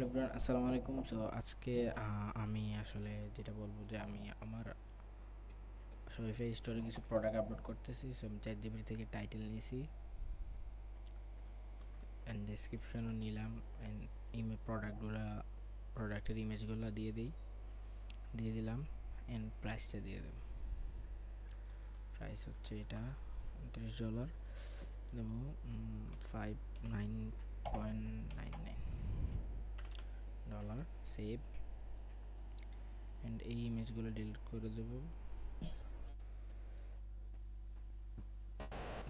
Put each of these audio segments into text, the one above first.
Hello everyone, আসসালামু আলাইকুম। So আজকে আমি আসলে যেটা বলবো যে আমি আমার শপিফাই স্টোরে কিছু প্রোডাক্ট আপলোড করতেছি। সো আমি চ্যাটজিপিটি থেকে টাইটেল নিয়েছি অ্যান্ড ডেসক্রিপশনও নিলাম অ্যান্ড প্রোডাক্টের ইমেজগুলো দিয়ে দিলাম অ্যান্ড প্রাইসটা দিয়ে দেব। প্রাইস হচ্ছে এটা $29 দেবো, 59.99 সেভ অ্যান্ড এই ইমেজগুলো ডিলিট করে দেবো।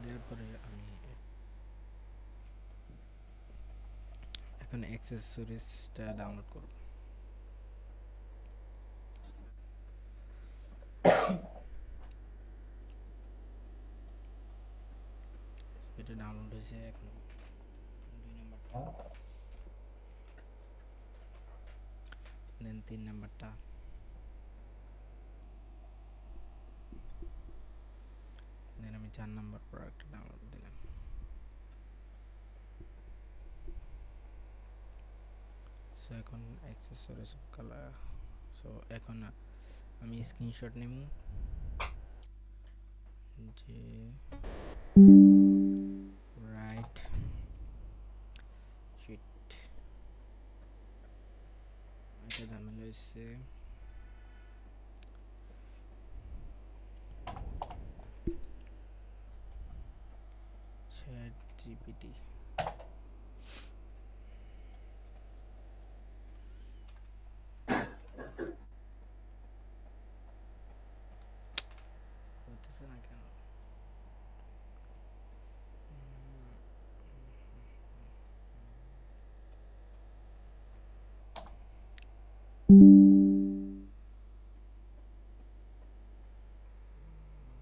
দেওয়ার পরে আমি এখন অ্যাক্সেসরিজটা ডাউনলোড করব। এটা ডাউনলোড হয়েছে, এখন 2 নাম্বারটা, দেন 3 নাম্বারটা, দেন আমি 4 নাম্বার প্রোডাক্ট ডাউনলোড দিলাম। সো এখন অ্যাক্সেসরিজ কালার। সো এখন আমি স্ক্রিনশট নেব যে রাইট শিট, এটা ঝামেলা হয়েছে। চ্যাট জিপিটি হতেছে না কেন?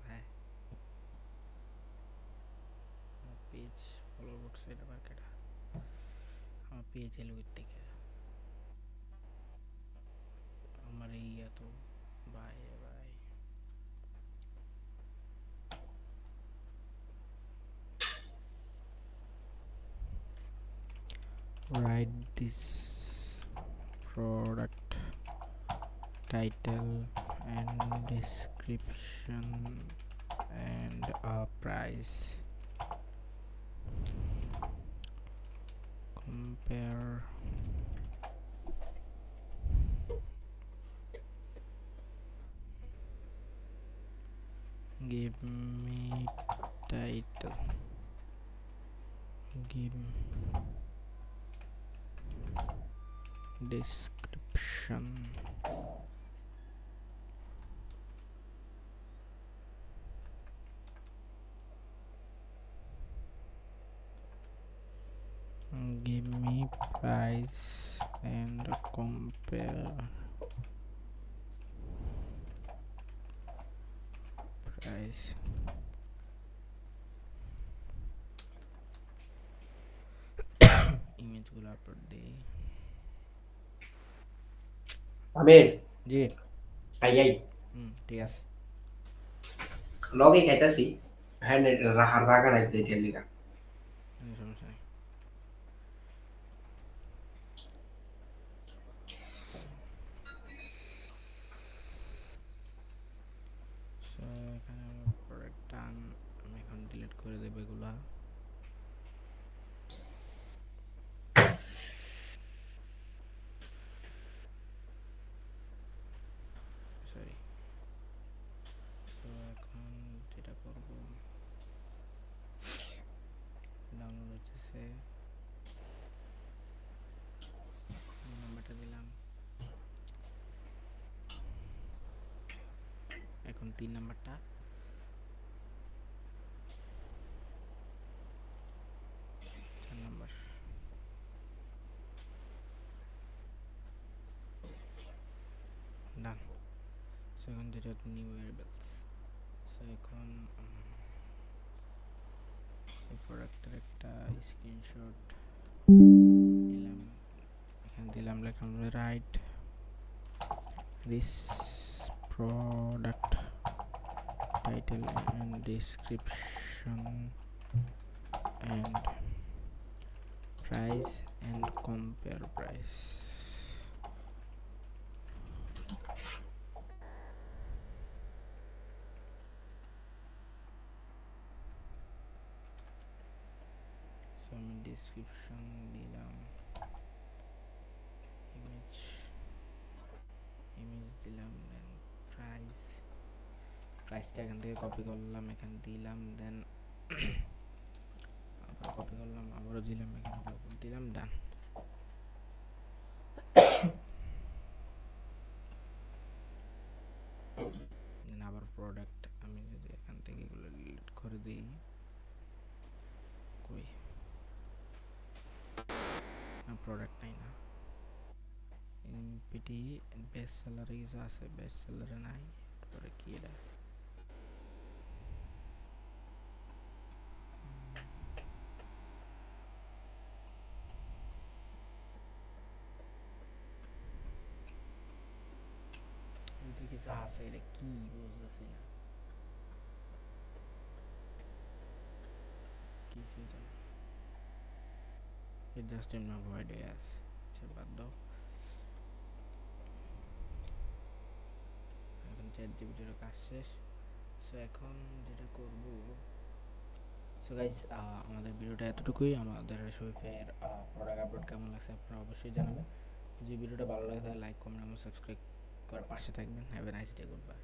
হ্যাঁ, পেজ ফলো করছে, এটা মার্কেট আমার পেজ এলো থেকে আমার এই এত bye bye write this product title and description and a price, compare give me title, give description, give me price and compare price. ইমেজগুলো আপলোড দিই। আমির জি, আই আই ঠিক আছে। লগে খাইতাছি হ্যাঁ রাখার জায়গা নাই তো এটার লিগা কোনো সমস্যা নেই। সো এখানে আমার প্রোডাক্ট ডান, আমি এখন ডিলিট করে দেবো এগুলা। সরি। সো এখন যেটা করবো, ডাউনলোড হচ্ছে, নাম্বারটা দিলাম। এখন 3 নাম্বারটা, 4 নাম্বার, ডান। সো এখন যেটা নিউ ভ্যারিয়েবলস। সো এখন এই প্রোডাক্টের একটা স্ক্রিনশট নিলাম, এখানে দিলাম, লিখলাম right this product title and description and price and compare price. So আমি ডিসক্রিপশন দিলাম, ইমেজ দিলাম, দেন প্রাইসটা এখান থেকে কপি করলাম, এখানে দিলাম, দেন আবার কপি করলাম, আবারও দিলাম, এখানে দিলাম, ডান। আবার প্রোডাক্ট আমি যদি এখান থেকে এগুলো ডিলিট করে দিই, কই না প্রোডাক্ট নাই, না এমপিটি বেস্ট সেলারে কিছু আছে, বেস্ট সেলারে নাই, তারপরে কি এটা কিছু আছে, এটা কি বুঝতেছি না, কিছুই তো না, জাস্ট ইন মাই ভয়েড আছে। আচ্ছা বাদ দাও, এখন চ্যাট জিপিটির কাজ শেষ। সো এখন যেটা করব, সো গাইস আমাদের ভিডিওটা এতটুকুই। আমাদের শরীফের প্রোডাক্ট আপলোড কেমন লাগছে আপনারা অবশ্যই জানাবেন। যদি ভিডিওটা ভালো লাগে তাহলে লাইক, কমেন্ট এবং সাবস্ক্রাইব করে পাশে থাকবেন। Have a nice day, good bye.